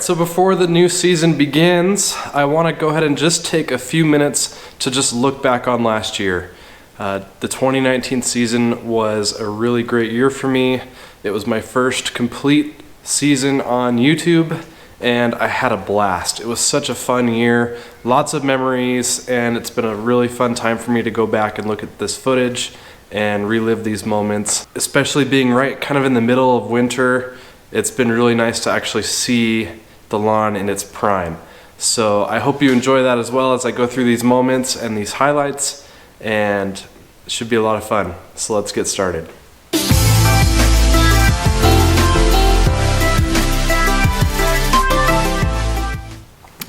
Alright, so before the new season begins, I want to go ahead and just take a few minutes to just look back on last year. The 2019 season was a really great year for me. It was my first complete season on YouTube, and I had a blast. It was such a fun year, lots of memories, and it's been a really fun time for me to go back and look at this footage and relive these moments, especially being right kind of in the middle of winter. It's been really nice to actually see the lawn in its prime. So I hope you enjoy that as well as I go through these moments and these highlights, and it should be a lot of fun. So let's get started.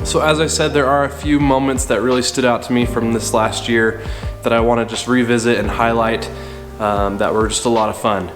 So as I said, there are a few moments that really stood out to me from this last year that I want to just revisit and highlight that were just a lot of fun.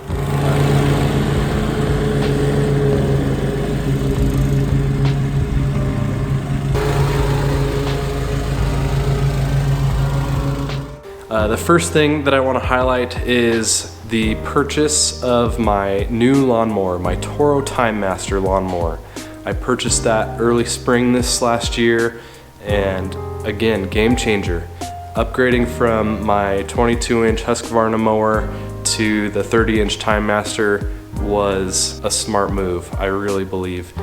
The first thing that I want to highlight is the purchase of my new lawnmower, my Toro TimeMaster lawnmower. I purchased that early spring this last year, and again, game changer. Upgrading from my 22-inch Husqvarna mower to the 30-inch TimeMaster was a smart move, I really believe.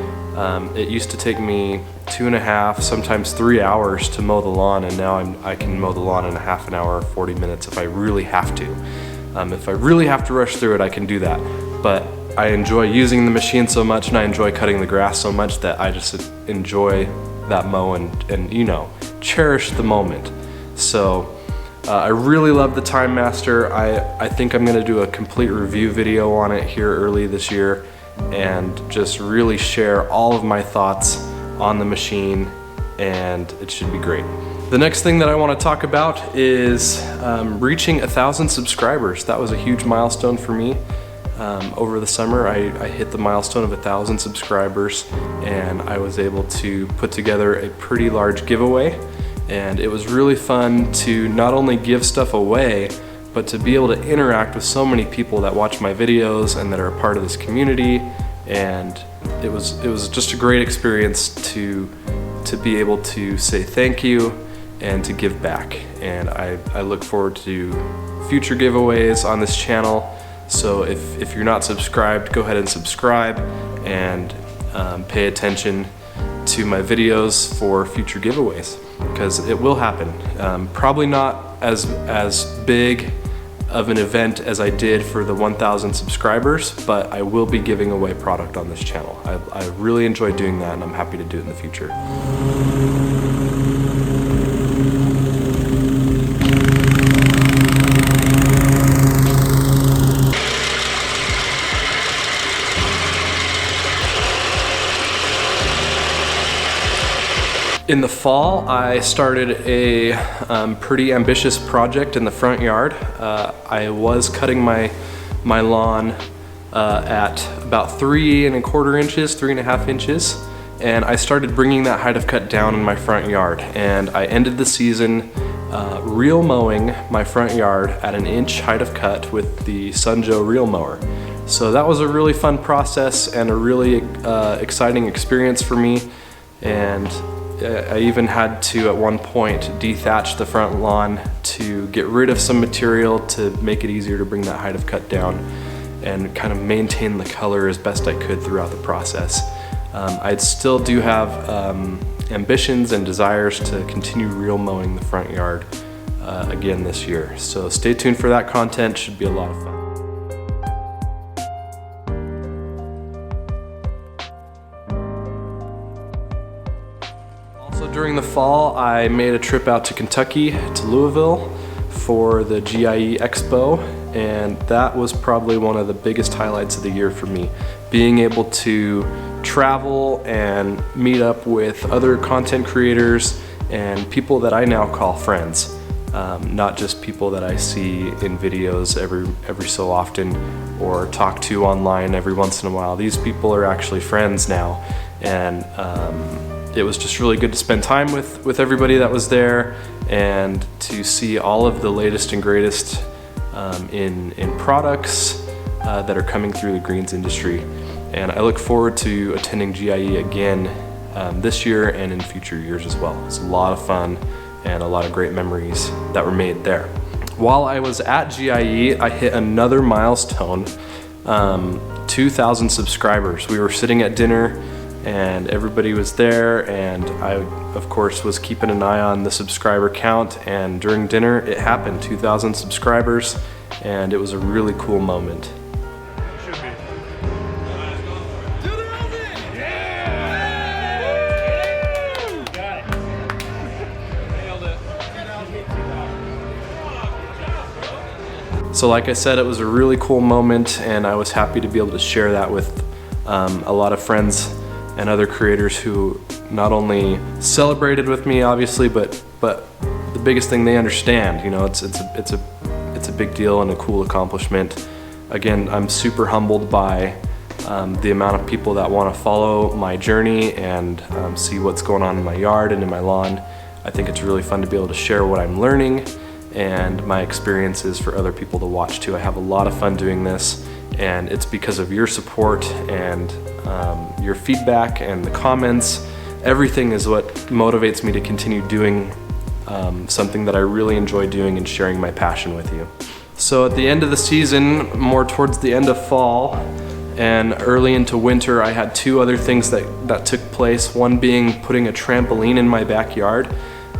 It used to take me 2.5, sometimes 3 hours to mow the lawn, and now I can mow the lawn in a half an hour or 40 minutes if I really have to. If I really have to rush through it, I can do that. But I enjoy using the machine so much, and I enjoy cutting the grass so much that I just enjoy that mow and you know, cherish the moment. So I really love the TimeMaster. I think I'm gonna do a complete review video on it here early this year and just really share all of my thoughts on the machine, and it should be great. The next thing that I want to talk about is reaching 1,000 subscribers. That was a huge milestone for me. Over the summer, I hit the milestone of 1,000 subscribers, and I was able to put together a pretty large giveaway. And it was really fun to not only give stuff away, but to be able to interact with so many people that watch my videos and that are a part of this community. And it was just a great experience to be able to say thank you and to give back. And I look forward to future giveaways on this channel. So if you're not subscribed, go ahead and subscribe and pay attention to my videos for future giveaways, because it will happen. Probably not as big of an event as I did for the 1,000 subscribers, but I will be giving away product on this channel. I really enjoy doing that, and I'm happy to do it in the future. In the fall, I started a pretty ambitious project in the front yard. I was cutting my lawn at about 3¼ inches, 3.5 inches, and I started bringing that height of cut down in my front yard. And I ended the season reel mowing my front yard at 1 inch height of cut with the Sunjoe reel mower. So that was a really fun process and a really exciting experience for me. And I even had to, at one point, dethatch the front lawn to get rid of some material to make it easier to bring that height of cut down and kind of maintain the color as best I could throughout the process. I still do have ambitions and desires to continue reel mowing the front yard again this year. So stay tuned for that content, should be a lot of fun. During the fall, I made a trip out to Kentucky, to Louisville, for the GIE Expo, and that was probably one of the biggest highlights of the year for me. Being able to travel and meet up with other content creators and people that I now call friends, not just people that I see in videos every so often or talk to online every once in a while. These people are actually friends now, and it was just really good to spend time with everybody that was there and to see all of the latest and greatest in products that are coming through the greens industry. and I look forward to attending GIE again this year and in future years as well. It's a lot of fun and a lot of great memories that were made there. While I was at GIE, I hit another milestone, 2,000 subscribers. We were sitting at dinner and everybody was there, and I of course was keeping an eye on the subscriber count, and during dinner it happened, 2,000 subscribers, and it was a really cool moment. So like I said, it was a really cool moment, and I was happy to be able to share that with a lot of friends and other creators who not only celebrated with me, obviously, but the biggest thing, they understand. You know, it's a big deal and a cool accomplishment. Again, I'm super humbled by the amount of people that want to follow my journey and see what's going on in my yard and in my lawn. I think it's really fun to be able to share what I'm learning and my experiences for other people to watch too. I have a lot of fun doing this, and it's because of your support and your feedback and the comments. Everything is what motivates me to continue doing something that I really enjoy doing and sharing my passion with you. So at the end of the season, more towards the end of fall and early into winter, I had two other things that took place. One being putting a trampoline in my backyard.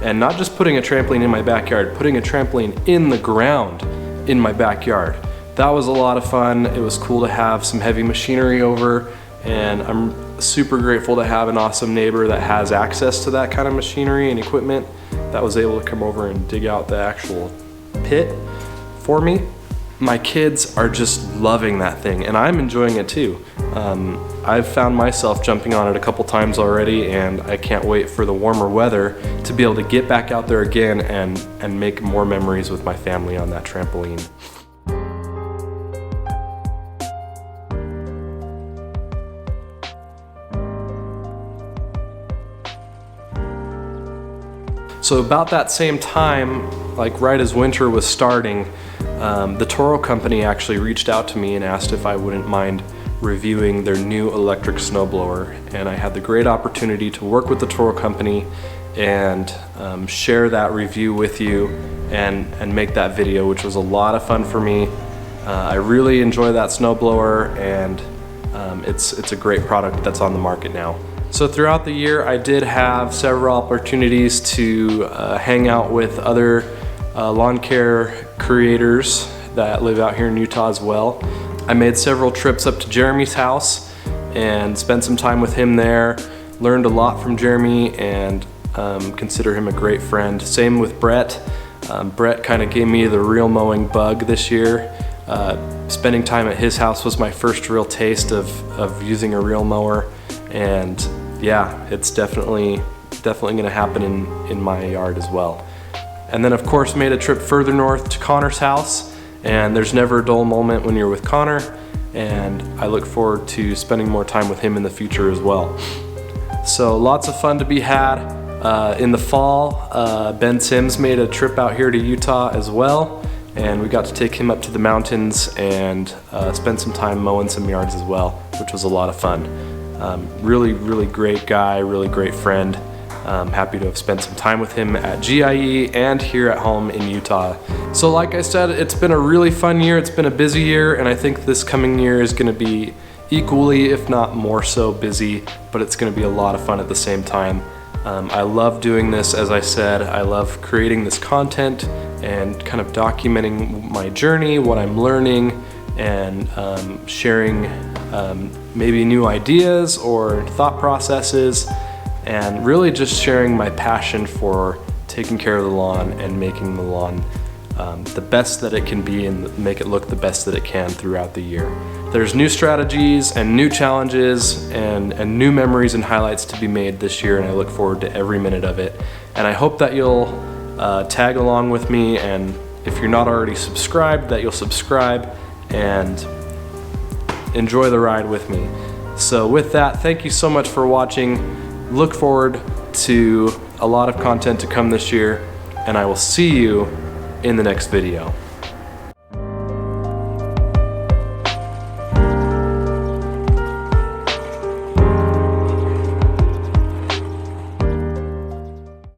And not just putting a trampoline in my backyard, putting a trampoline in the ground in my backyard. That was a lot of fun. It was cool to have some heavy machinery over, and I'm super grateful to have an awesome neighbor that has access to that kind of machinery and equipment that was able to come over and dig out the actual pit for me. My kids are just loving that thing, and I'm enjoying it too. I've found myself jumping on it a couple times already, and I can't wait for the warmer weather to be able to get back out there again and make more memories with my family on that trampoline. So about that same time, like right as winter was starting, the Toro company actually reached out to me and asked if I wouldn't mind reviewing their new electric snowblower, and I had the great opportunity to work with the Toro company and share that review with you and make that video, which was a lot of fun for me. I really enjoy that snowblower, and it's a great product that's on the market now. So throughout the year, I did have several opportunities to hang out with other lawn care creators that live out here in Utah as well. I made several trips up to Jeremy's house and spent some time with him there. Learned a lot from Jeremy and consider him a great friend. Same with Brett. Brett kind of gave me the reel mowing bug this year. Spending time at his house was my first real taste of using a reel mower, and yeah, it's definitely gonna happen in my yard as well. And then of course made a trip further north to Connor's house, and there's never a dull moment when you're with Connor, and I look forward to spending more time with him in the future as well. So lots of fun to be had. In the fall, Ben Sims made a trip out here to Utah as well, and we got to take him up to the mountains and spend some time mowing some yards as well, which was a lot of fun. Really great guy, really great friend. Happy to have spent some time with him at GIE and here at home in Utah. So like I said, it's been a really fun year, it's been a busy year, and I think this coming year is gonna be equally, if not more so, busy, but it's gonna be a lot of fun at the same time. I love doing this, as I said. I love creating this content and kind of documenting my journey, what I'm learning, and sharing maybe new ideas or thought processes, and really just sharing my passion for taking care of the lawn and making the lawn the best that it can be and make it look the best that it can throughout the year. There's new strategies and new challenges and new memories and highlights to be made this year, and I look forward to every minute of it. And I hope that you'll tag along with me, and if you're not already subscribed, that you'll subscribe and enjoy the ride with me. So with that, thank you so much for watching. Look forward to a lot of content to come this year, and I will see you in the next video.